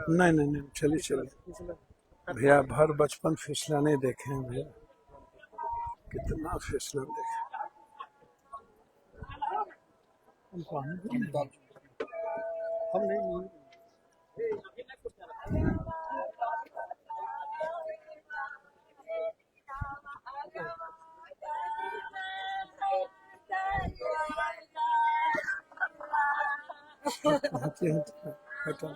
नहीं नहीं नहीं, चलिए चलिए भैया, भर बचपन फिसलाने देखे हैं भैया, कितना फिसलन देखे। हम नहीं हटा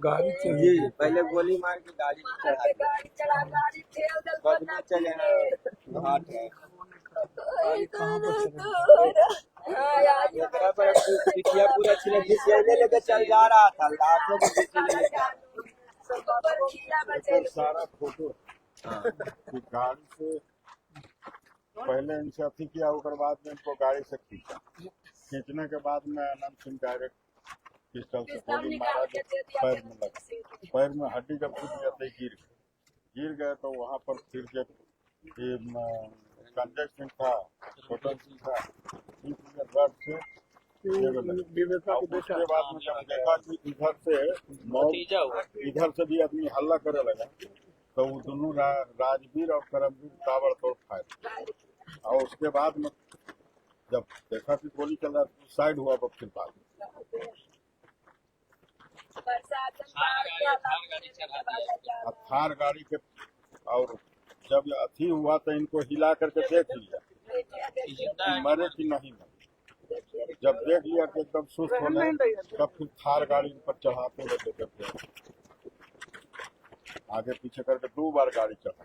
गाड़ी जी पहले गोली मार के गाड़ी चले घाट है पिटिया पूरा लेके चल जा रहा था लाखों सारा फोटो गाड़ी से पहले इनसे अथी किया, उसके बाद में इनको गाड़ी से खींचा, खींचने के बाद में अनंत सिंह डायरेक्ट पिस्टल से गोली मारा, पैर में लगा, पैर में हड्डी जब टूट जाते गिर गए तो वहाँ पर फिर जब ये संजय सिंह था, छोटन सिंह था, रड से उसके बाद में जब देखा कि इधर से भी आदमी हल्ला करे लगा तो वो दोनों राजवीर और करमवीर ताबड़तोड़ फायर, और उसके बाद में जब देखा कि गोली चल रहा तो साइड हुआ, फिर बाद थार गाड़ी के, और जब अथी हुआ तो इनको हिला करके देख लिया मरे कि नहीं मरे, जब देख लिया कि एकदम सुस्त होने, तब फिर थार गाड़ी पर चढ़ाते हुए देखे, आगे पीछे करके 2 बार गाड़ी चढ़ा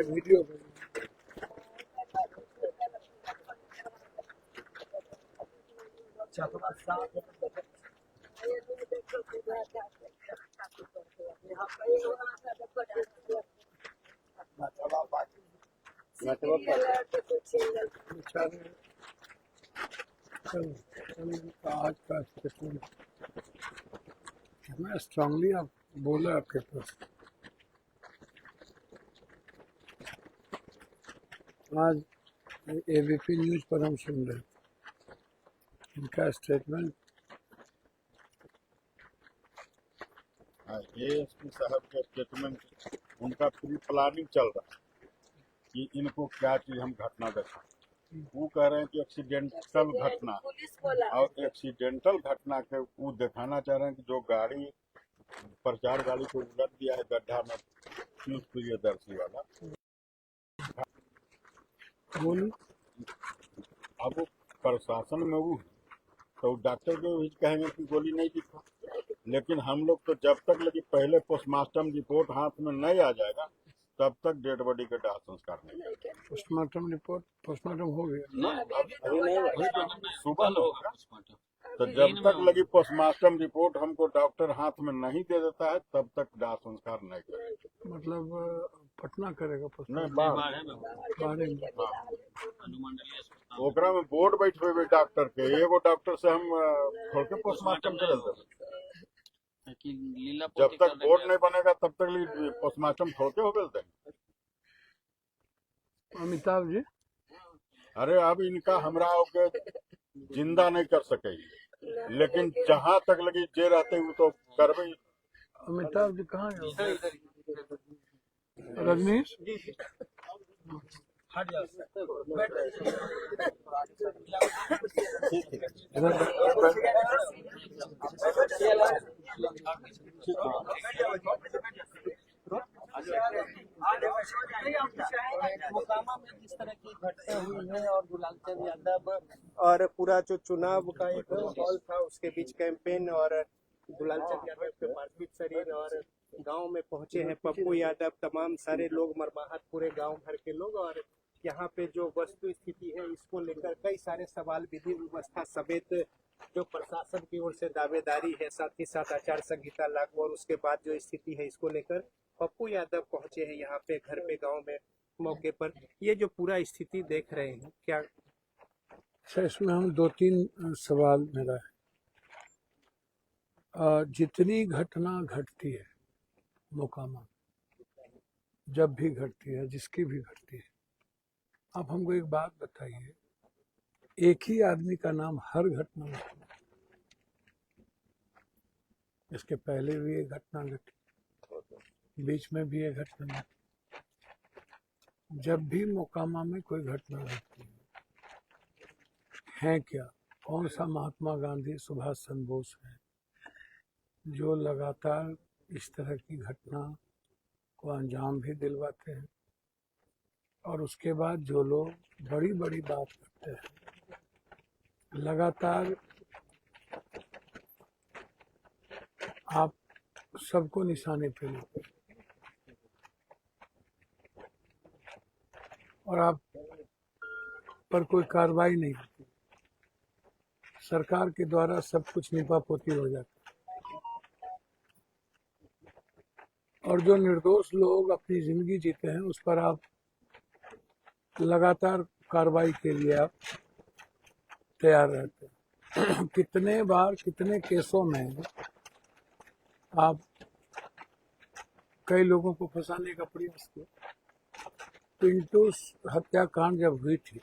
वीडियो आज का स्टेटमेंट मैं स्ट्रांगली आप बोला आपके पास, आज एबीपी न्यूज पर हम सुन रहे इनका स्टेटमेंट। एएसपी साहब का स्टेटमेंट, उनका पूरी प्लानिंग चल रहा है कि इनको क्या चीज हम घटना देखा, वो कह रहे हैं कि एक्सीडेंटल घटना, और एक्सीडेंटल घटना के वो दिखाना चाह रहे हैं कि जो गाड़ी प्रचार गाड़ी को उलट दिया है गड्ढा में, पीयूष प्रियदर्शी वाला, बोलो। अब वो प्रशासन में वो तो डॉक्टर को भी कहेंगे कि गोली नहीं दिखा, लेकिन हम लोग तो जब तक लगी पहले पोस्टमार्टम रिपोर्ट हाथ में नहीं आ जाएगा तब तक डेड बॉडी का दाह संस्कार नहीं करेंगे। पोस्टमार्टम रिपोर्ट पोस्टमार्टम हो गया। अभी नहीं हुआ। सुबह में होगा। तो जब तक लगी पोस्टमार्टम रिपोर्ट हमको डॉक्टर हाथ में नहीं दे देता है तब तक दाह संस्कार नहीं करेंगे। मतलब पटना करेगा नहीं बाहर में। ओकरा में बोर्ड बैठे हुए डॉक्टर के, एगो डॉक्टर से हम छोड़ के पोस्टमार्टम करे जब तक बोर्ड नहीं बनेगा तब तक पोस्टमार्टम छोड़ के हो गए। अमिताभ जी, अरे अब इनका हमरा के जिंदा नहीं कर सके, लेकिन जहाँ तक लगी जे रहते वो तो करबे। अमिताभ जी कहाँ है? रजनीश मोकामा में जिस तरह की घटना हुई है और दुलालचंद यादव और पूरा जो चुनाव का एक माहौल था उसके बीच कैंपेन, और दुलालचंद यादव के पार्थिव शरीर और गांव में पहुंचे हैं पप्पू यादव, तमाम सारे लोग मरमाहत, पूरे गांव भर के लोग, और यहाँ पे जो वस्तु स्थिति है इसको लेकर कई सारे सवाल विधि व्यवस्था समेत जो प्रशासन की ओर से दावेदारी है, साथ ही साथ आचार संहिता लागू और उसके बाद जो स्थिति है इसको लेकर पप्पू यादव पहुंचे हैं यहाँ पे घर पे गांव में मौके पर। ये जो पूरा स्थिति देख रहे हैं क्या? अच्छा, इसमें हम 2-3 सवाल मेरा है। जितनी घटना घटती है मोकामा, जब भी घटती है, जिसकी भी घटती है, आप हमको एक बात बताइए, एक ही आदमी का नाम हर घटना में, इसके पहले भी एक घटना घटी, बीच में भी एक घटना घटी, जब भी मोकामा में कोई घटना घटती है क्या? कौन सा महात्मा गांधी, सुभाष चंद्र बोस है जो लगातार इस तरह की घटना को अंजाम भी दिलवाते हैं, और उसके बाद जो लोग बड़ी बड़ी बात करते हैं, लगातार आप सबको निशाने पे लेते हैं और आप पर कोई कार्रवाई नहीं होती, सरकार के द्वारा सब कुछ नीपापोती हो जाता है, और जो निर्दोष लोग अपनी जिंदगी जीते हैं उस पर आप लगातार कार्रवाई के लिए आप तैयार रहते हैं। कितने बार, कितने केसों में आप कई लोगों को फंसाने का प्रयास किया। पिंटू हत्याकांड जब हुई थी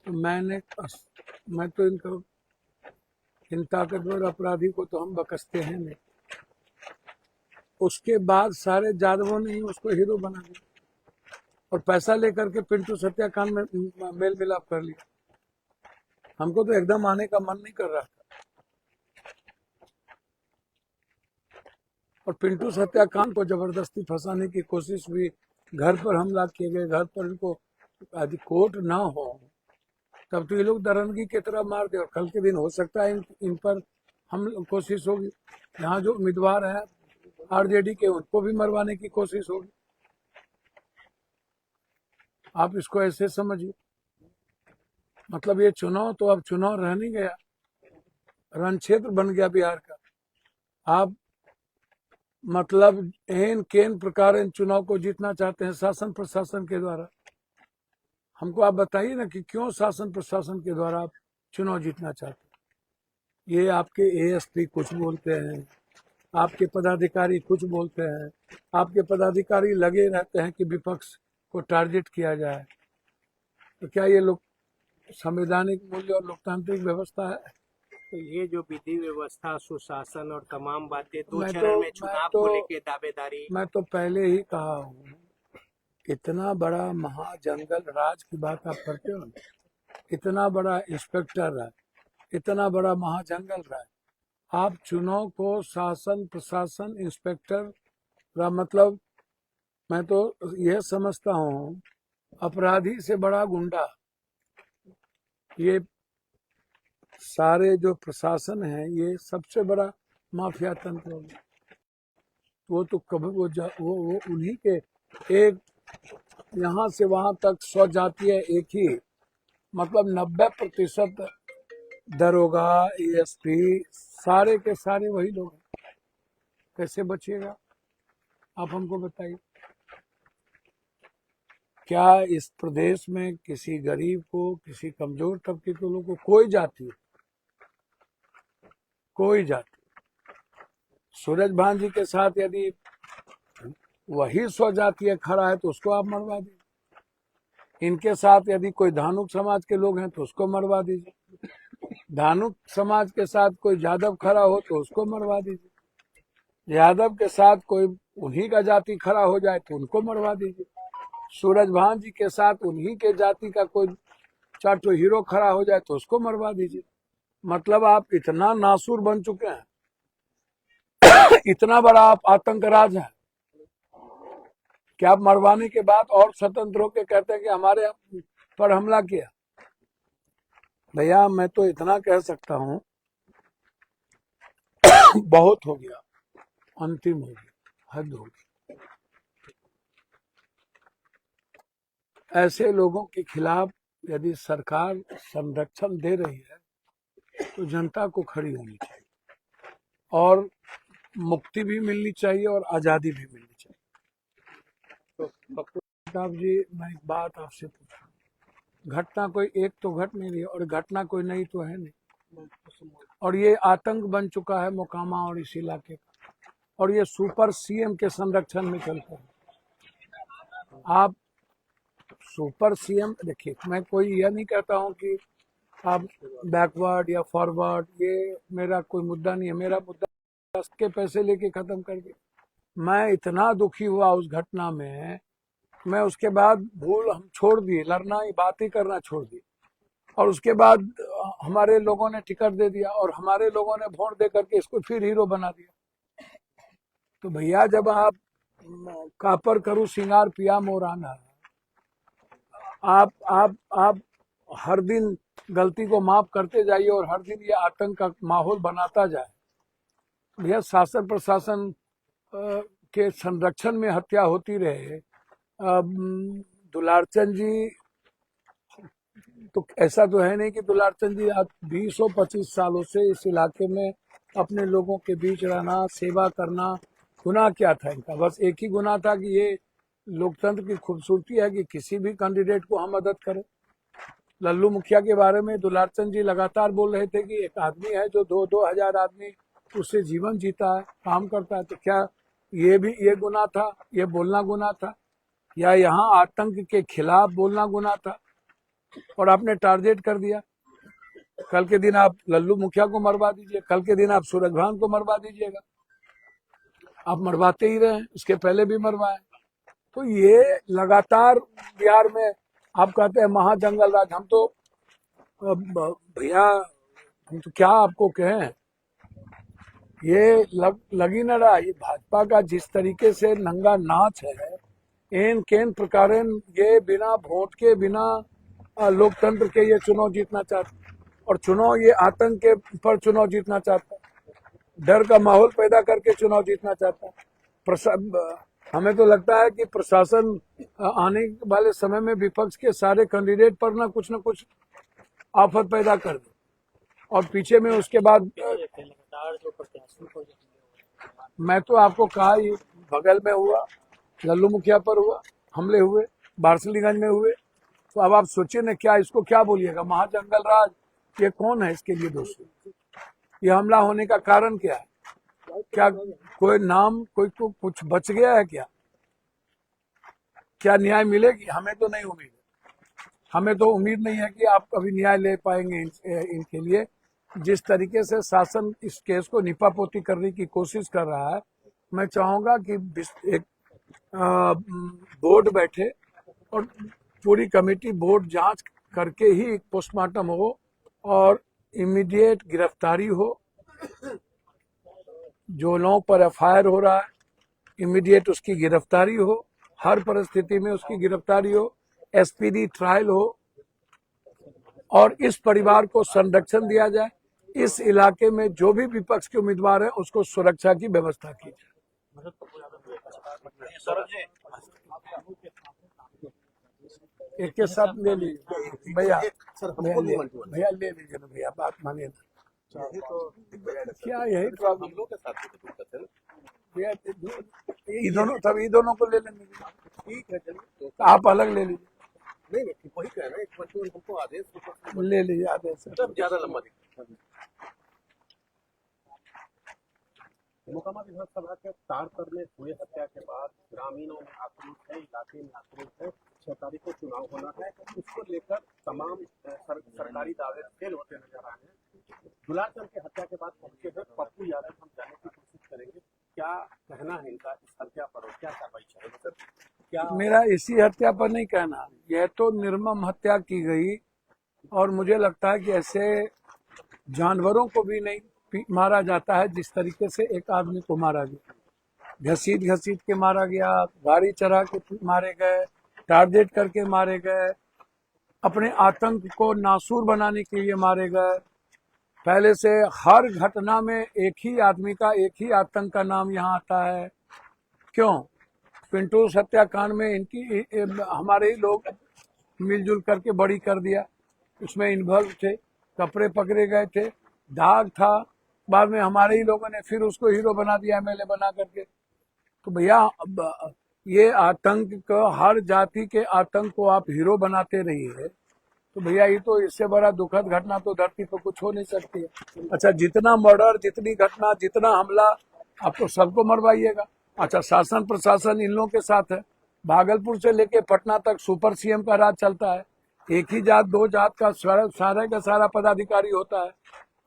तो मैं तो इन ताकतवर अपराधी को तो हम बकसते हैं नहीं, उसके बाद सारे जादवों ने ही उसको हीरो बना दिया और पैसा लेकर के पिंटू हत्याकांड में मेल मिलाप कर लिया। हमको तो एकदम आने का मन नहीं कर रहा था, और पिंटू हत्याकांड को जबरदस्ती फंसाने की कोशिश हुई, घर पर हमला किए गए, घर पर इनको यदि कोर्ट ना हो तब तो ये लोग दरंगी की तरह मार दे, और कल के दिन हो सकता है इन पर हम कोशिश होगी, यहाँ जो उम्मीदवार है आरजेडी के उनको भी मरवाने की कोशिश होगी। आप इसको ऐसे समझिए, मतलब ये चुनाव तो अब चुनाव रह नहीं गया, रण क्षेत्र बन गया बिहार का। आप मतलब एन केन प्रकार इन चुनाव को जीतना चाहते हैं शासन प्रशासन के द्वारा। हमको आप बताइए ना कि क्यों शासन प्रशासन के द्वारा आप चुनाव जीतना चाहते हैं। ये आपके एएसपी कुछ बोलते हैं, आपके पदाधिकारी कुछ बोलते हैं, आपके पदाधिकारी लगे रहते हैं कि विपक्ष को टारगेट किया जाए। तो क्या ये लोग संवैधानिक मूल्य और लोकतांत्रिक व्यवस्था है? तो ये जो विधि व्यवस्था, सुशासन और तमाम बातें, 2 चरण में चुनाव को लेके दावेदारी। मैं तो पहले ही कहा हूँ इतना बड़ा महाजंगल राज की बात आप करते हो ना, इतना बड़ा इंस्पेक्टर राज, इतना बड़ा महाजंगल राज, आप चुनाव को शासन प्रशासन इंस्पेक्टर का मतलब, मैं तो यह समझता हूँ अपराधी से बड़ा गुंडा ये सारे जो प्रशासन है, ये सबसे बड़ा माफिया तंत्र होगा। वो तो कभी वो उन्हीं के एक यहाँ से वहां तक 100 जाती है एक ही, मतलब 90% दरोगा एएसपी सारे के सारे वही लोग हैं। कैसे बचिएगा आप हमको बताइए। क्या इस प्रदेश में किसी गरीब को, किसी कमजोर तबके के लोगों को कोई जाति सूरज भान जी के साथ यदि वही स्वजातीय खड़ा है तो उसको आप मरवा दीजिए। इनके साथ यदि कोई धानुक समाज के लोग हैं तो उसको मरवा दीजिए। धानुक समाज के साथ कोई यादव खड़ा हो तो उसको मरवा दीजिए। यादव के साथ कोई उन्हीं का जाति खड़ा हो जाए तो उनको मरवा दीजिए। सूरज भान जी के साथ उन्हीं के जाति का कोई 4 ठो हीरो खड़ा हो जाए तो उसको मरवा दीजिए। मतलब आप इतना नासूर बन चुके हैं, इतना बड़ा आप आतंकराज है कि आप मरवाने के बाद और स्वतंत्र होकर कहते हैं कि हमारे पर हमला किया। भैया मैं तो इतना कह सकता हूं, बहुत हो गया, अंतिम हो गया, हद हो गई। ऐसे लोगों के खिलाफ यदि सरकार संरक्षण दे रही है तो जनता को खड़ी होनी चाहिए और मुक्ति भी मिलनी चाहिए और आजादी भी मिलनी चाहिए। तो प्रताप जी, मैं एक बात आपसे पूछूं, घटना कोई एक तो घट नहीं रही और घटना कोई नई तो है नहीं, और ये आतंक बन चुका है मोकामा और इस इलाके का, और ये सुपर सीएम के संरक्षण में चलता है। आप सुपर सीएम देखिए, मैं कोई यह नहीं कहता हूं कि आप बैकवर्ड या फॉरवर्ड, ये मेरा कोई मुद्दा नहीं है। मेरा मुद्दा के पैसे लेके खत्म कर दिया। मैं इतना दुखी हुआ उस घटना में, मैं उसके बाद हम छोड़ दिए लड़ना, बात ही करना छोड़ दिए, और उसके बाद हमारे लोगों ने टिकट दे दिया और हमारे लोगों ने वोट दे करके इसको फिर हीरो बना दिया। तो भैया जब आप कापर करूं सिंगार पिया मोराना, आप हर दिन गलती को माफ करते जाइए और हर दिन ये आतंक का माहौल बनाता जाए। भैया शासन प्रशासन के संरक्षण में हत्या होती रहे। दुलारचंद जी तो ऐसा तो है नहीं कि दुलारचंद जी आज 20-25 सालों से इस इलाके में अपने लोगों के बीच रहना, सेवा करना, गुनाह क्या था इनका? बस एक ही गुनाह था कि ये लोकतंत्र की खूबसूरती है कि किसी भी कैंडिडेट को हम मदद करें। लल्लू मुखिया के बारे में दुलारचंद जी लगातार बोल रहे थे कि एक आदमी है जो 2-2 हजार आदमी उससे जीवन जीता है, काम करता है। तो क्या ये भी ये गुनाह था, ये बोलना गुनाह था, या यहाँ आतंक के खिलाफ बोलना गुनाह था? और आपने टारगेट कर दिया। कल के दिन आप लल्लू मुखिया को मरवा दीजिए, कल के दिन आप सूरज भान को मरवा दीजिएगा। आप मरवाते ही रहे, इसके पहले भी मरवाए। तो ये लगातार बिहार में आप कहते हैं महाजंगल राज। हम तो भैया हम तो क्या आपको कहें, ये लग ही न रहा। ये भाजपा का जिस तरीके से नंगा नाच है, इन केन प्रकारेण ये बिना वोट के, बिना लोकतंत्र के ये चुनाव जीतना चाहता, और चुनाव ये आतंक के पर चुनाव जीतना चाहता, डर का माहौल पैदा करके चुनाव जीतना चाहता। हमें तो लगता है कि प्रशासन आने वाले समय में विपक्ष के सारे कैंडिडेट पर ना कुछ आफत पैदा कर दे, और पीछे में उसके बाद मैं तो आपको कहा, ये बगल में हुआ, लल्लू मुखिया पर हुआ, हमले हुए, बारसलीगंज में हुए। तो अब आप सोचिए ना, क्या इसको क्या बोलिएगा, महाजंगल राज? ये कौन है इसके लिए दोस्तों? ये हमला होने का कारण क्या है? क्या कोई नाम, कोई को कुछ बच गया है क्या? क्या न्याय मिलेगी? हमें तो नहीं उम्मीद है। हमें तो उम्मीद नहीं है कि आप कभी न्याय ले पाएंगे इनके लिए। जिस तरीके से शासन इस केस को निपापोती करने की कोशिश कर रहा है, मैं चाहूंगा कि एक बोर्ड बैठे और पूरी कमेटी बोर्ड जांच करके ही पोस्टमार्टम हो और इमीडिएट गिरफ्तारी हो। जो लोगों पर एफआईआर हो रहा है इमीडिएट उसकी गिरफ्तारी हो, हर परिस्थिति में उसकी गिरफ्तारी हो, एसपीडी ट्रायल हो और इस परिवार को संरक्षण दिया जाए। इस इलाके में जो भी विपक्ष के उम्मीदवार है उसको सुरक्षा की व्यवस्था की जाए। एक के साथ ले लीजिए भैया, भैया ले लीजिए ना भैया, बात मानिए ना। क्या यही प्रॉब्लम भैया, ये दोनों को ले लेंगे। ठीक है चलिए, आप अलग ले लीजिए। नहीं वही कह रहे हैं, हमको आदेश ले लीजिए, आदेश ज्यादा लंबा दिखता है। मोकामा विधानसभा के तारतर में हुए हत्या के बाद ग्रामीणों में आक्रोश है, इलाके में आक्रोश है। 6 तारीख को चुनाव होना है, उसको लेकर तमाम सरकारी दावे फेल होते नजर आए हैं। दुलाचंद की हत्या के बाद पहुंचे हैं पप्पू यादव, हम जानने की कोशिश करेंगे क्या कहना है इनका इस हत्या पर और क्या कार्रवाई चाहेंगे सर? क्या मेरा इसी हत्या पर नहीं कहना, यह तो निर्मम हत्या की गई और मुझे लगता है कि ऐसे जानवरों को भी नहीं मारा जाता है जिस तरीके से एक आदमी को मारा गया। घसीट घसीट के मारा गया, गाड़ी चढ़ा के मारे गए, टारगेट करके मारे गए, अपने आतंक को नासूर बनाने के लिए मारे गए। पहले से हर घटना में एक ही आदमी का, एक ही आतंक का नाम यहाँ आता है। क्यों? पिंटू हत्याकांड में इनकी हमारे ही लोग मिलजुल करके बड़ी कर दिया, उसमें इन्वॉल्व थे, कपड़े पकड़े गए थे, दाग था, बाद में हमारे ही लोगों ने फिर उसको हीरो बना दिया, एमएलए बना करके। तो भैया ये आतंक को, हर जाति के आतंक को आप हीरो बनाते रहिए तो भैया ये तो इससे बड़ा दुखद घटना तो धरती पर कुछ हो नहीं सकती है। अच्छा, जितना मर्डर, जितनी घटना, जितना हमला, आप तो सबको मरवाइएगा। अच्छा, शासन प्रशासन इन लोगों के साथ है। भागलपुर से लेके पटना तक सुपर सीएम का राज चलता है। एक ही जात दो जात का सारा का सारा पदाधिकारी होता है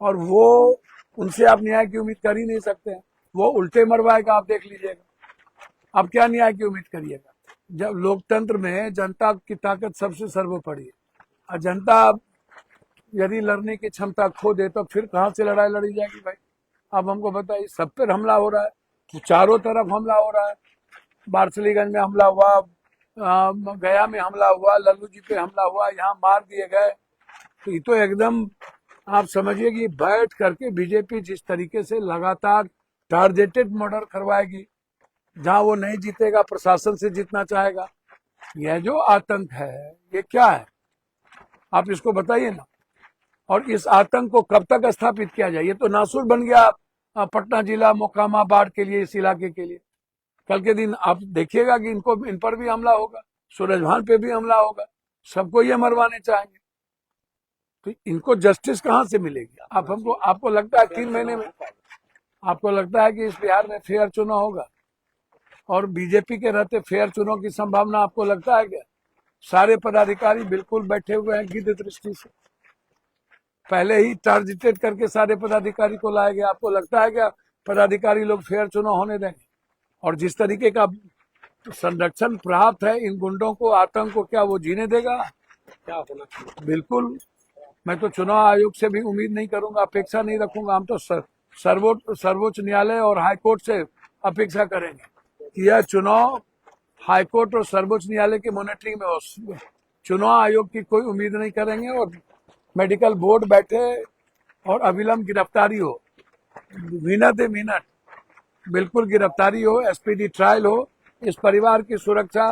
और वो उनसे आप न्याय की उम्मीद कर ही नहीं सकते हैं। वो उल्टे मरवाएगा, आप देख लीजिएगा। आप क्या न्याय की उम्मीद करिएगा? जब लोकतंत्र में जनता की ताकत सबसे सर्वोपरि है और जनता यदि लड़ने की क्षमता खो दे तो फिर कहां से लड़ाई लड़ी जाएगी भाई? अब हमको बताइए, सब पर हमला हो रहा है, तो चारों तरफ हमला हो रहा है। बारसलीगंज में हमला हुआ, गया में हमला हुआ, लल्लू जी पे हमला हुआ, यहाँ मार दिए गए। तो ये तो एकदम आप समझिए कि बैठ करके बीजेपी जिस तरीके से लगातार टारगेटेड मर्डर करवाएगी, जहां वो नहीं जीतेगा प्रशासन से जीतना चाहेगा। यह जो आतंक है ये क्या है, आप इसको बताइए ना। और इस आतंक को कब तक स्थापित किया जाए? ये तो नासूर बन गया पटना जिला, मोकामा, बाढ़ के लिए, इस इलाके के लिए। कल के दिन आप देखिएगा कि इन पर भी हमला होगा, सूरजभान पे भी हमला होगा, सबको ये मरवाने चाहेंगे। तो इनको जस्टिस कहां से मिलेगी? आपको लगता है 3 महीने में, आपको लगता है कि इस बिहार में फेयर चुनाव होगा? और बीजेपी के रहते फेयर चुनाव की संभावना आपको लगता है क्या? सारे पदाधिकारी बिल्कुल बैठे हुए हैं गिद्ध दृष्टि से, पहले ही टारगेटेड करके सारे पदाधिकारी को लाया गया। आपको लगता है क्या पदाधिकारी लोग फेयर चुनाव होने देंगे? और जिस तरीके का संरक्षण प्राप्त है इन गुंडों को, आतंक को, क्या वो जीने देगा? क्या होना चाहिए? बिल्कुल। मैं तो चुनाव आयोग से भी उम्मीद नहीं करूंगा, अपेक्षा नहीं रखूंगा। हम तो सर्वोच्च न्यायालय और हाईकोर्ट से अपेक्षा करेंगे कि यह चुनाव हाईकोर्ट और सर्वोच्च न्यायालय की मॉनिटरिंग में हो। चुनाव आयोग की कोई उम्मीद नहीं करेंगे और मेडिकल बोर्ड बैठे और अविलंब गिरफ्तारी हो, मिनट ए मिनट बिल्कुल गिरफ्तारी हो, एसपीडी ट्रायल हो। इस परिवार की सुरक्षा,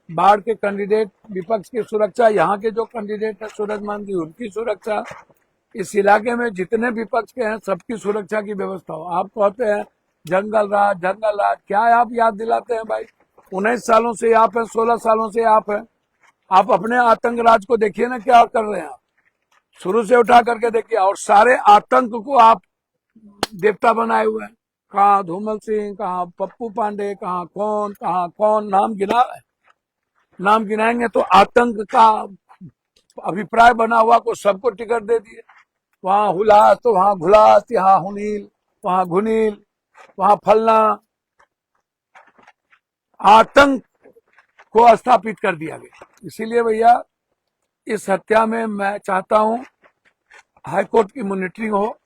बाढ़ के कैंडिडेट, विपक्ष की सुरक्षा, यहाँ के जो कैंडिडेट है सूरजमान जी उनकी सुरक्षा, इस इलाके में जितने विपक्ष के हैं सबकी सुरक्षा की व्यवस्था हो। आप कहते हैं जंगल राज, क्या आप याद दिलाते हैं भाई? 19 सालों से आप हैं, 16 सालों से आप हैं। आप अपने आतंक राज को देखिए ना, क्या कर रहे हैं आप, शुरू से उठा करके देखिए। और सारे आतंक को आप देवता बनाए हुए हैं। कहाँ धूमल सिंह, कहाँ पप्पू पांडे, कहाँ कौन नाम गिना है? नाम गिनाएंगे तो आतंक का अभिप्राय बना हुआ को सबको टिकट दे दिए। वहां हुलास तो वहां घुलास, यहाँ हुनील, वहां घुनील, वहां फलना। आतंक को स्थापित कर दिया गया। इसीलिए भैया इस हत्या में मैं चाहता हूं हाईकोर्ट की मॉनिटरिंग हो,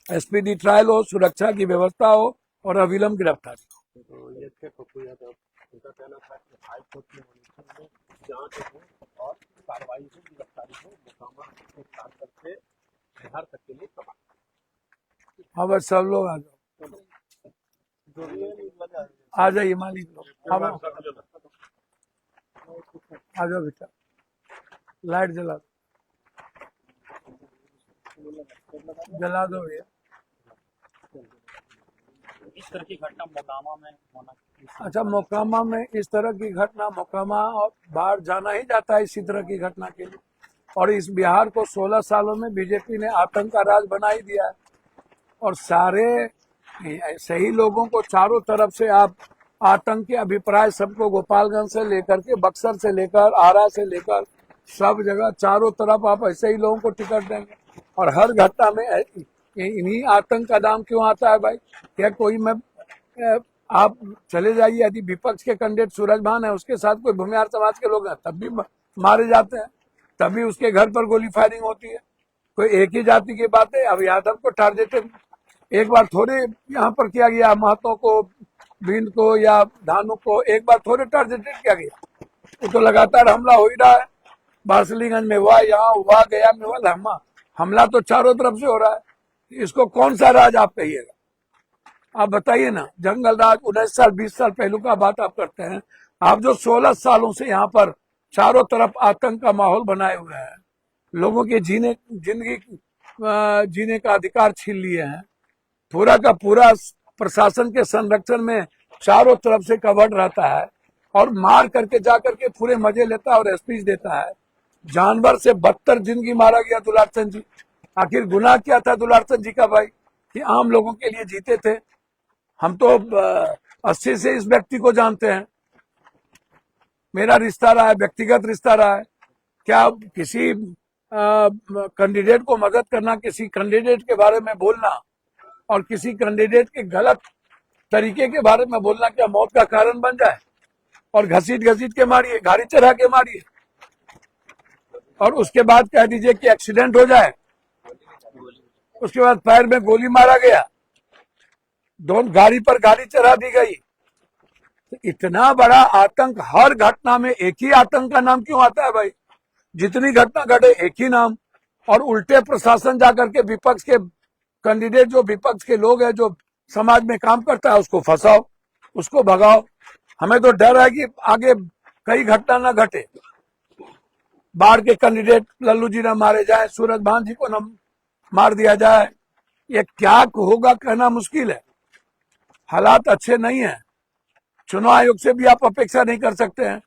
एसपीडी ट्रायल हो, सुरक्षा की व्यवस्था हो और अविलंब गिरफ्तारी। तो ये थे पप्पू यादव, उनका कहना था कि हाईकोर्ट की मॉनिटरिंग में जांच हो और कार्रवाई हो, गिरफ्तारी हो, मोकामा से खासकर से बिहार तक के लिए तबाह। हाँ बस सब लोग आ जाओ, जो भी है आ जाइए मालिक लोग, आ जाओ बेटा, लाइट जला दो भैया। इस तरह की घटना मोकामा में होना, अच्छा, मोकामा में इस तरह की घटना, मोकामा और बाहर जाना ही जाता है इसी तरह की घटना के लिए। और इस बिहार को 16 सालों में बीजेपी ने आतंक का राज बना ही दिया है। और सारे सही लोगों को चारों तरफ से आप आतंक के अभिप्राय सबको गोपालगंज से लेकर के बक्सर से लेकर आरा से लेकर सब जगह चारों तरफ आप ऐसे ही लोगों को टिकट देंगे। और हर घटना में इन्हीं आतंक का नाम क्यों आता है भाई? क्या कोई आप चले जाइए, यदि विपक्ष के कैंडिडेट सूरजभान है, उसके साथ कोई भूमिहार समाज के लोग हैं, तब भी मारे जाते हैं, तभी उसके घर पर गोली फायरिंग होती है। कोई एक ही जाति की बात है। अब यादव को टारगेटेड एक बार थोड़े यहाँ पर किया गया, महतो को, बिंद को या धानु को एक बार थोड़े टारगेटेड किया गया। वो तो लगातार हमला हो ही रहा है। बार्सलीगंज में हुआ, यहाँ हुआ, गया में हुआ, हमला तो चारों तरफ से हो रहा है। इसको कौन सा राज आप कहिएगा? आप बताइए ना। जंगल राज 19 साल 20 साल पहलू का बात आप करते हैं। आप जो 16 सालों से यहाँ पर चारों तरफ आतंक का माहौल बनाए हुए हैं, लोगों के जिंदगी जीने का अधिकार छीन लिए हैं, पूरा का पूरा प्रशासन के संरक्षण में चारों तरफ से कवर्ड रहता है और मार करके जा करके पूरे मजे लेता है और स्पीच देता है। जानवर से बदतर जिंदगी मारा गया दुलारचंद जी। आखिर गुनाह क्या था दुलारचंद जी का भाई कि आम लोगों के लिए जीते थे? हम तो 80 से इस व्यक्ति को जानते हैं, मेरा रिश्ता रहा है, व्यक्तिगत रिश्ता रहा है। क्या किसी कैंडिडेट को मदद करना, किसी कैंडिडेट के बारे में बोलना और किसी कैंडिडेट के गलत तरीके के बारे में बोलना क्या मौत का कारण बन जाए? और घसीट के मारिए, गाड़ी चढ़ा के मारिए और उसके बाद कह दीजिए कि एक्सीडेंट हो जाए, उसके बाद पैर में गोली मारा गया, दोनों गाड़ी पर गाड़ी चढ़ा दी गई। तो इतना बड़ा आतंक, हर घटना में एक ही आतंक का नाम क्यों आता है भाई? जितनी घटना घटे एक ही नाम। और उल्टे प्रशासन जाकर के विपक्ष के कैंडिडेट, जो विपक्ष के लोग हैं, जो समाज में काम करता है, उसको फंसाओ, उसको भगाओ। हमें तो डर है कि आगे कई घटना न घटे, बाढ़ के कैंडिडेट लल्लू जी न मारे जाए, सूरजभान जी को न मार दिया जाए। ये क्या होगा कहना मुश्किल है। हालात अच्छे नहीं है। चुनाव आयोग से भी आप अपेक्षा नहीं कर सकते हैं।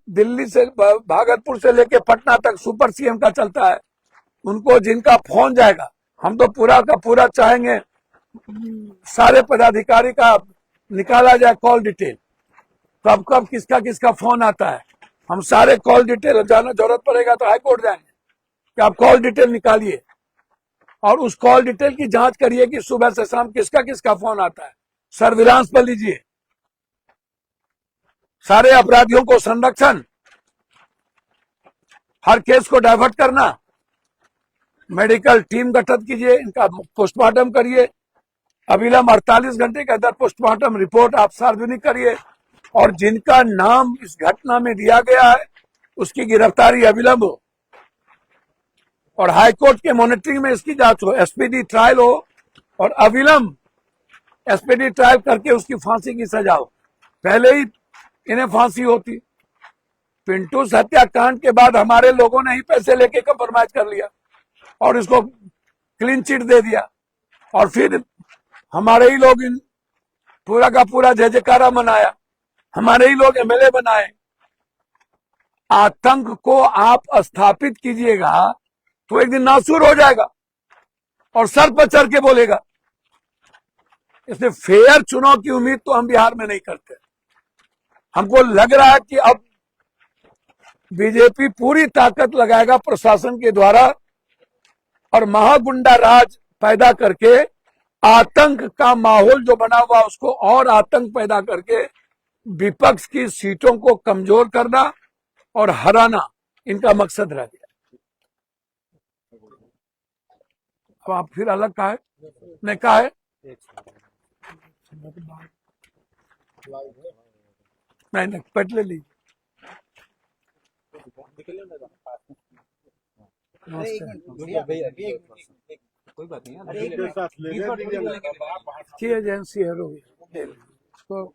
दिल्ली से भागलपुर से लेके पटना तक सुपर सीएम का चलता है, उनको जिनका फोन जाएगा, हम तो पूरा का पूरा चाहेंगे सारे पदाधिकारी का निकाला जाए कॉल डिटेल, कब कब किसका किसका फोन आता है। हम सारे कॉल डिटेल, जाना जरूरत पड़ेगा तो हाईकोर्ट जाएंगे कि आप कॉल डिटेल निकालिए और उस कॉल डिटेल की जांच करिए कि सुबह से शाम किसका किसका फोन आता है। सर्विलांस पर लीजिए, सारे अपराधियों को संरक्षण, हर केस को डाइवर्ट करना, मेडिकल टीम गठित कीजिए, इनका पोस्टमार्टम करिए, अविलंब 48 घंटे के अंदर पोस्टमार्टम रिपोर्ट आप सार्वजनिक करिए और जिनका नाम इस घटना में दिया गया है उसकी गिरफ्तारी अविलंब हो और हाईकोर्ट के मॉनिटरिंग में इसकी जांच हो, एसपीडी ट्रायल हो और अविलंब एसपीडी ट्रायल करके उसकी फांसी की सजा हो। पहले ही इन्हें फांसी होती। पिंटू हत्याकांड के बाद हमारे लोगों ने ही पैसे लेके कंप्रोमाइज कर लिया और इसको क्लीन चिट दे दिया और फिर हमारे ही लोग इन पूरा का पूरा जय जयकारा मनाया, हमारे ही लोग एमएलए बनाए। आतंक को आप स्थापित कीजिएगा तो एक दिन नासूर हो जाएगा और सर पर चढ़ के बोलेगा। इसलिए फेयर चुनाव की उम्मीद तो हम बिहार में नहीं करते। हमको लग रहा है कि अब बीजेपी पूरी ताकत लगाएगा प्रशासन के द्वारा और महागुंडा राज पैदा करके आतंक का माहौल जो बना हुआ उसको और आतंक पैदा करके विपक्ष की सीटों को कमजोर करना और हराना इनका मकसद रह गया। अब आप फिर अलग कहा है, नहीं कहा है, नहीं पट ले लीजिए। कोई बात नहीं के साथ ले की एजेंसी है रोगी इसको,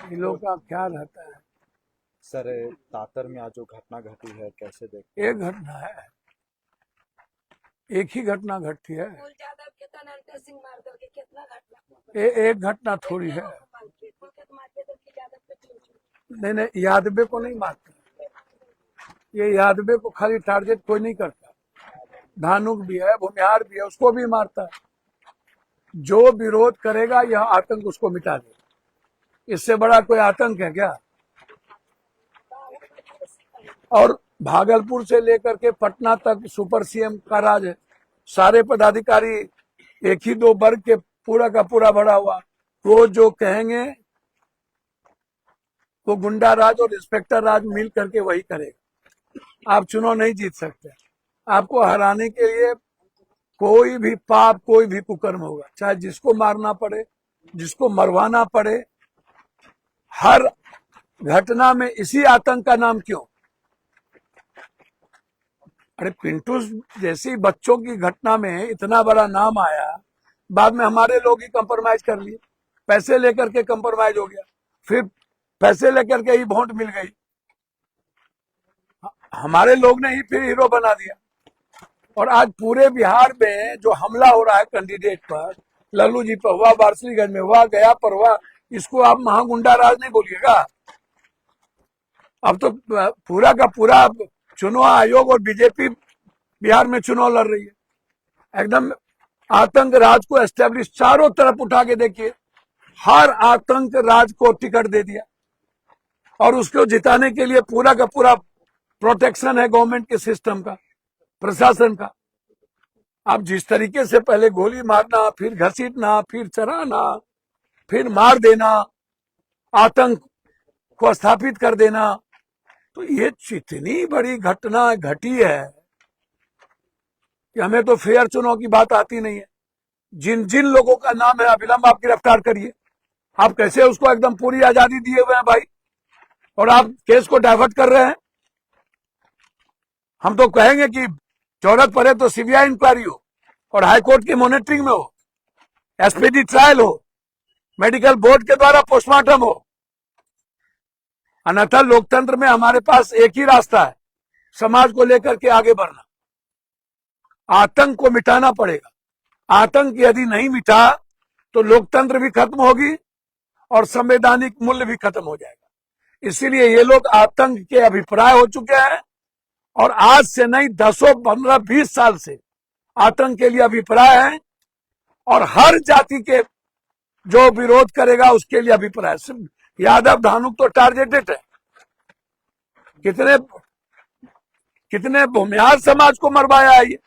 इन लोगों का क्या रहता है। सर तातर में आज जो घटना घटी है कैसे देख? एक घटना है, एक ही घटना घटती है, एक घटना थोड़ी है। नहीं, यादवे को नहीं मारते, ये यादवे को खाली टारगेट कोई नहीं करता, धानुक भी है, भूमिहार भी है, उसको भी मारता है। जो विरोध करेगा यह आतंक उसको मिटा देगा, इससे बड़ा कोई आतंक है क्या? और भागलपुर से लेकर के पटना तक सुपर सीएम का राज है, सारे पदाधिकारी एक ही दो वर्ग के पूरा का पूरा भरा हुआ, वो जो कहेंगे वो गुंडा राज और इंस्पेक्टर राज मिल करके वही करेगा। आप चुनाव नहीं जीत सकते, आपको हराने के लिए कोई भी पाप, कोई भी कुकर्म होगा, चाहे जिसको मारना पड़े, जिसको मरवाना पड़े। हर घटना में इसी आतंक का नाम क्यों? अरे पिंटू जैसी बच्चों की घटना में इतना बड़ा नाम आया, बाद में हमारे लोग ही कंप्रोमाइज कर लिए, पैसे लेकर के कंप्रोमाइज हो गया, फिर पैसे लेकर के ही वोट मिल गई, हमारे लोग ने ही फिर हीरो बना दिया। और आज पूरे बिहार में जो हमला हो रहा है कैंडिडेट पर, लल्लू जी पर हुआ, वारसिलीगंज में हुआ, गया पर हुआ, इसको आप महागुंडा राज नहीं बोलिएगा। अब तो पूरा का पूरा चुनाव आयोग और बीजेपी बिहार में चुनाव लड़ रही है, एकदम आतंक राज को एस्टेब्लिश, चारों तरफ उठा के देखिए, हर आतंक राज को टिकट दे दिया और उसको जिताने के लिए पूरा का पूरा प्रोटेक्शन है गवर्नमेंट के सिस्टम का, प्रशासन का। अब जिस तरीके से पहले गोली मारना, फिर घसीटना, फिर चराना, फिर मार देना, आतंक को स्थापित कर देना, तो ये इतनी बड़ी घटना घटी है कि हमें तो फेयर चुनाव की बात आती नहीं है। जिन जिन लोगों का नाम है अविलंब आप गिरफ्तार करिए। आप कैसे उसको एकदम पूरी आजादी दिए हुए हैं भाई, और आप केस को डाइवर्ट कर रहे हैं। हम तो कहेंगे कि जरूरत पड़े तो सीबीआई इंक्वायरी हो और हाईकोर्ट की मॉनिटरिंग में हो, एसपीडी ट्रायल हो, मेडिकल बोर्ड के द्वारा पोस्टमार्टम हो। अन्यथा लोकतंत्र में हमारे पास एक ही रास्ता है, समाज को लेकर के आगे बढ़ना। आतंक को मिटाना पड़ेगा। आतंक यदि नहीं मिटा तो लोकतंत्र भी खत्म होगी और संवैधानिक मूल्य भी खत्म हो जाएगा। इसीलिए ये लोग आतंक के अभिप्राय हो चुके हैं और आज से नहीं, 10, 15, 20 साल से आतंक के लिए अभिप्राय है और हर जाति के जो विरोध करेगा उसके लिए अभिप्राय। सिर्फ यादव धानुक तो टारगेटेड है। कितने भूमिहार समाज को मरवाया है ये,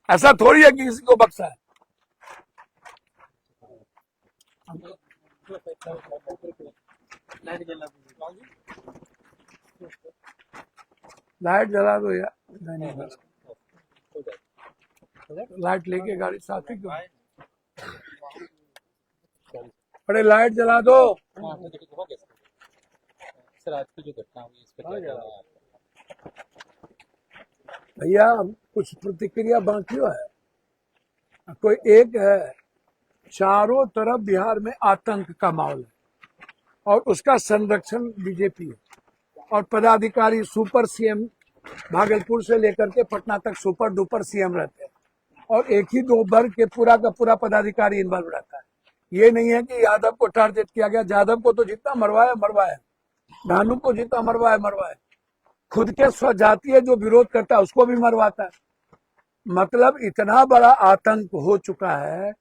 ऐसा थोड़ी है कि किसी को बख्शा है। लाइट जला दो यार, नहीं लाइट लेके गाड़ी साथ ही क्यों? अरे लाइट जला दो। सर आज की जो घटना हुई इस पर क्या भैया कुछ प्रतिक्रिया बाकी है, कोई एक है। चारों तरफ बिहार में आतंक का माहौल है और उसका संरक्षण बीजेपी है और पदाधिकारी सुपर सीएम भागलपुर से लेकर के पटना तक सुपर डुपर सीएम रहते हैं और एक ही दो वर्ग के पूरा का पूरा पदाधिकारी इन्वॉल्व रहता है। ये नहीं है कि यादव को टारगेट किया गया, यादव को तो जितना मरवाया, धानु को जितना मरवाया, खुद के स्वजातीय जो विरोध करता है उसको भी मरवाता है। मतलब इतना बड़ा आतंक हो चुका है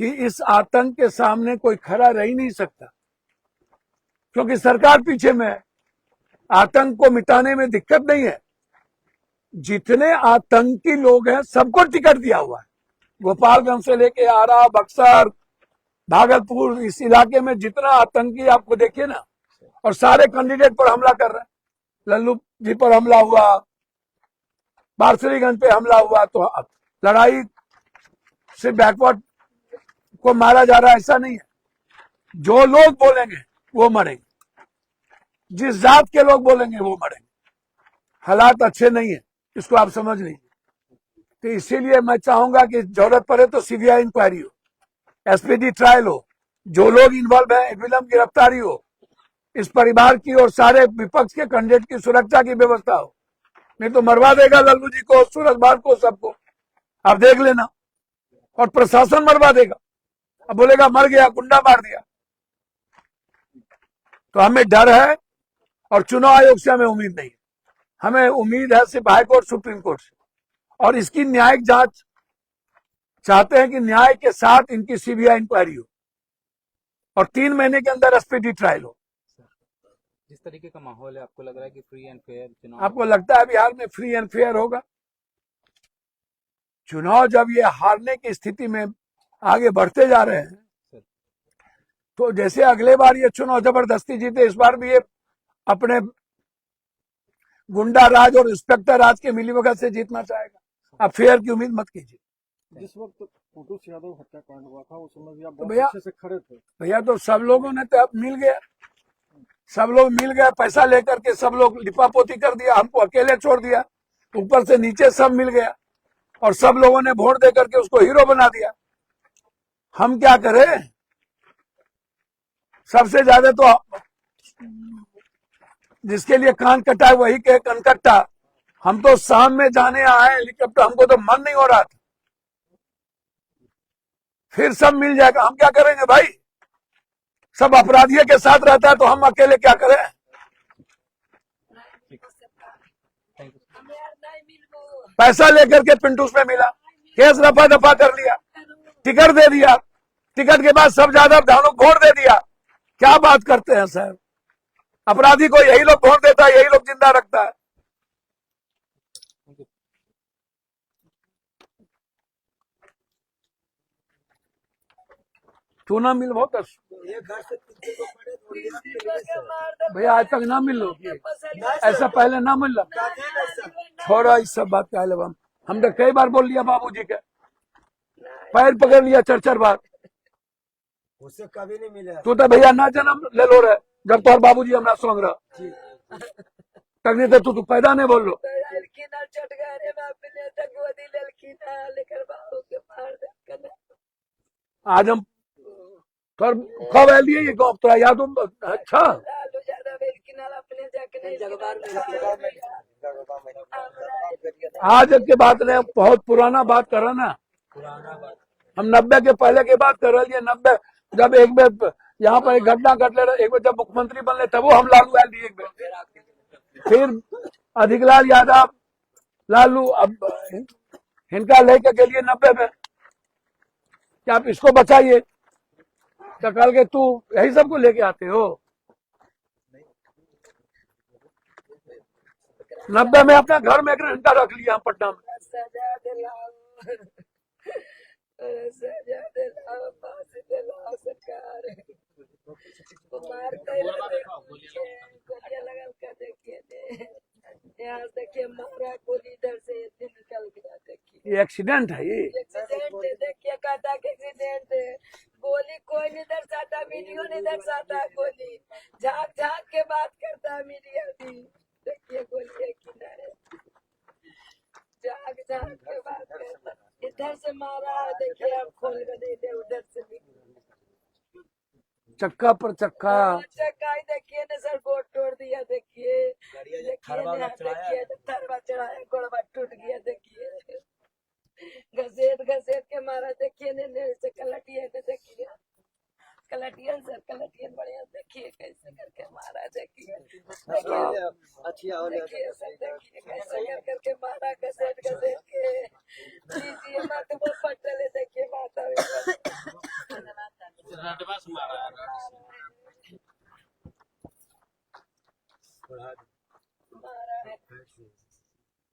कि इस आतंक के सामने कोई खड़ा रह ही नहीं सकता, क्योंकि सरकार पीछे में है। आतंक को मिटाने में दिक्कत नहीं है, जितने आतंकी लोग हैं सबको टिकट दिया हुआ है। गोपालगंज से लेके आरा, बक्सर, भागलपुर इस इलाके में जितना आतंकी आपको देखिए ना, और सारे कैंडिडेट पर हमला कर रहे हैं। लल्लू जी पर हमला हुआ, बारसरीगंज पे हमला हुआ, तो लड़ाई से बैकवर्ड को मारा जा रहा है ऐसा नहीं है। जो लोग बोलेंगे वो मरेंगे, जिस जात के लोग बोलेंगे वो मरेंगे। हालात अच्छे नहीं है, इसको आप समझ लीजिए। तो इसीलिए मैं चाहूंगा कि जरूरत पड़े तो सीबीआई इंक्वायरी हो, एसपीडी ट्रायल हो, जो लोग इन्वॉल्व है विलंब गिरफ्तारी हो, इस परिवार की और सारे विपक्ष के कैंडिडेट की सुरक्षा की व्यवस्था हो। नहीं तो मरवा देगा लल्लू जी को, सूरज भान को, सबको। आप देख लेना। और प्रशासन मरवा देगा, अब बोलेगा मर गया, गुंडा मार दिया। तो हमें डर है और चुनाव आयोग से हमें उम्मीद नहीं है। हमें उम्मीद है सिर्फ हाईकोर्ट, सुप्रीम कोर्ट से। और इसकी न्यायिक जांच चाहते हैं कि न्याय के साथ इनकी सीबीआई इंक्वायरी हो और 3 महीने के अंदर एसपीडी ट्रायल हो। जिस तरीके का माहौल है, आपको लग रहा है कि फ्री एंड फेयर चुनाव? आपको लगता है बिहार में फ्री एंड फेयर होगा? चुनाव जब ये हारने की स्थिति में आगे बढ़ते जा रहे हैं, तो जैसे अगले बार ये चुनाव जबरदस्ती जीते, इस बार भी ये अपने गुंडा राज और इंस्पेक्टर राज के मिलीभगत से जीतना चाहेगा। आप फेयर की उम्मीद मत कीजिए। जिस वक्त फोटो यादव हत्याकांड हुआ था उस समय भी आप तो बहुत भैया अच्छे से खड़े थे। भैया तो सब लोगों ने तो अब मिल गया, सब लोग मिल गया, पैसा लेकर के सब लोग लिपापोती कर दिया, हमको अकेले छोड़ दिया। ऊपर से नीचे सब मिल गया और सब लोगों ने वोट दे करके उसको हीरो बना दिया। हम क्या करें? सबसे ज्यादा तो जिसके लिए कान कटा है वही के कनकट्टा। हम तो शाम में जाने आए हेलीकॉप्टर, हमको तो मन नहीं हो रहा था। फिर सब मिल जाएगा, हम क्या करेंगे भाई? सब अपराधियों के साथ रहता है तो हम अकेले क्या करें? पैसा लेकर के पिंटूस में मिला, केस रफा दफा कर लिया, टिकट दे दिया, टिकट के बाद सब ज्यादा धानों को वोट दे दिया। क्या बात करते हैं सर? अपराधी को यही लोग वोट देता है, यही लोग जिंदा रखता है। तू ना मिल बहुत भैया, आज तक ना मिल लो, ऐसा पहले ना मिल लो। छोड़ो इस सब बात का। हम तो कई बार बोल लिया बाबूजी के, पैर पकड़ लिया 4-4 बार। उससे कभी नहीं मिला। तू तो भैया ना जन्म ले लो रहे जब तोहर बाबूजी हमरा संग रह तक, नहीं तो तू पैदा नहीं बोल लो। आज हम थोड़ा कब आए लिए ये गाँव तो याद हो? अच्छा, आज के बात नहीं, बहुत पुराना बात कर रहा ना। हम 90 के पहले की बात कर रहे हैं। 90 जब एक बार यहाँ पर एक घटना घट ले, एक बार जब मुख्यमंत्री बनले तब वो हम लालू आए लिए, एक बार फिर अधिकलाल यादव, लालू, अब इनका लेके के लिए 90 में कि आप इसको बचाइए, तो कल के तू यही सबको लेके आते हो। 90 में अपना घर में 1 घंटा रख लिया हम पटना में। यहाँ देखिए मारा गोली इधर से निकल गया। देखिए ये एक्सीडेंट है, ये एक्सीडेंट देखिए, कहता कि एक्सीडेंट है। गोली कोई नहीं दर्शाता, वीडियो नहीं दर्शाता। गोली झाँक झाँक के बात करता है मीडिया भी। देखिए गोली है किनारे, झाँक झाँक के बात करता। इधर से मारा है, देखिए अब खोल कर दे दे, उधर से भी चक्का पर चक्का। चक्का ही देखिए ना सर, गोड़ तोड़ दिया। देखिए देखिए थरवा चढ़ाया, गोड़वा टूट गया। देखिए घसेट घसेट के मारा। देखिए ने से कलटिया ने, देखिए कलटियन सर, कलटियन बढ़िया। देखिए कैसे करके मारा। देखिए देखिए सर, देखिए कैसे कर करके मारा, घसेट घसेट के। दीजिए मत वो पटले, देखिए माता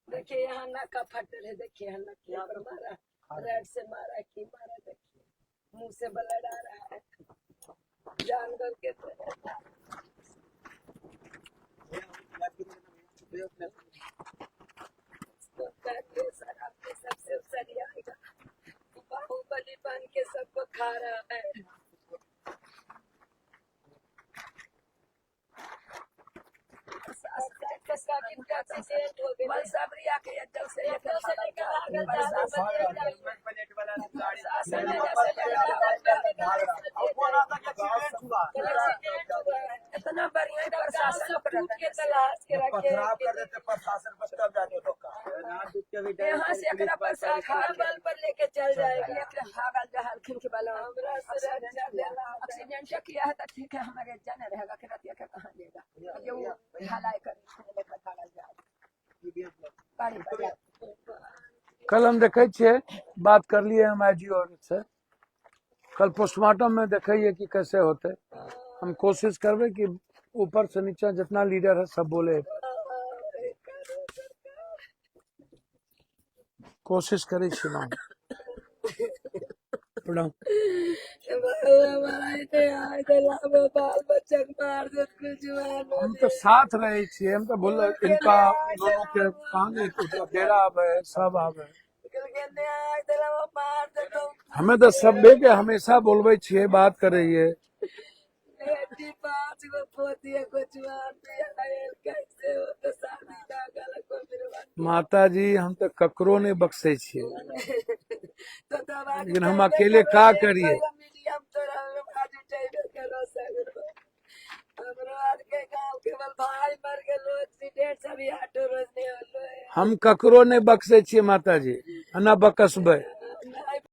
देखिए यहाँ नक्का फटल है। देखिए यहाँ नक्के पर मारा, रेड से मारा की मारा। देखिए मुंह से ब्लड आ रहा है जानवर के तरह। इसको करके सर आपके सबसे सही आएगा। बाहुबली बन के सबको खा रहा है। एक्सीडेंट हो गया सबरिया के जल से इतना बढ़िया प्रशासन टूट के तलाश के रखे कर देते प्रशासन बस तब जाके लोग का यहाँ से एकरा प्रशासन बल पर लेके चल जाएगी। हागल जहाल खिंच वाला एक्सीडेंट किया है तो ठीक है हमारे जाने रहेगा कि रतिया के कहाँ लेगा जो ढलाई कर कल हम देखे छे बात कर लिए हम आईजी और से कल पोस्टमार्टम में देखिए कि कैसे होते। हम कोशिश करबे कि ऊपर से नीचे जितना लीडर है सब बोले कोशिश करे छी ना प्रणाम। हम तो साथ रहे छे हम तो बोल इनका दोनों के कहानी डेरा आवे सब आवे हमें तो सब के हमेशा बोलबे छे बात करिए। माता जी हम तो ककरो नहीं बख्शे छे लेकिन हम अकेले का करिए। हम ककरो नहीं बख्शे छे माता जी ना बकसबे।